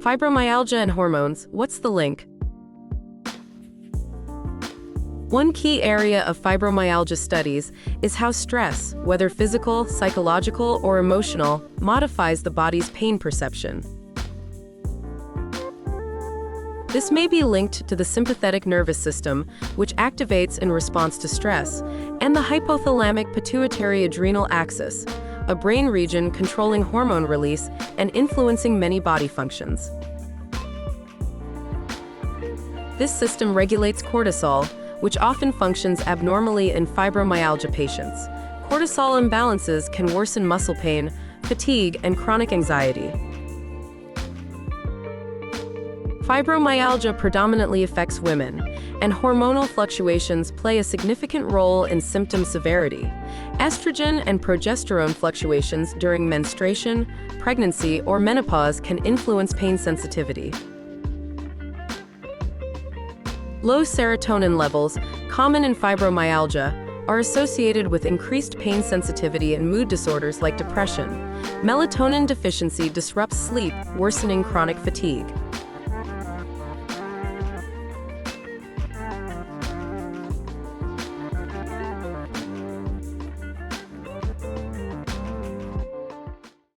Fibromyalgia and hormones, what's the link? One key area of fibromyalgia studies is how stress, whether physical, psychological, or emotional, modifies the body's pain perception. This may be linked to the sympathetic nervous system, which activates in response to stress, and the hypothalamic pituitary adrenal axis, a brain region controlling hormone release and influencing many body functions. This system regulates cortisol, which often functions abnormally in fibromyalgia patients. Cortisol imbalances can worsen muscle pain, fatigue, and chronic anxiety. Fibromyalgia predominantly affects women, and hormonal fluctuations play a significant role in symptom severity. Estrogen and progesterone fluctuations during menstruation, pregnancy, or menopause can influence pain sensitivity. Low serotonin levels, common in fibromyalgia, are associated with increased pain sensitivity and mood disorders like depression. Melatonin deficiency disrupts sleep, worsening chronic fatigue.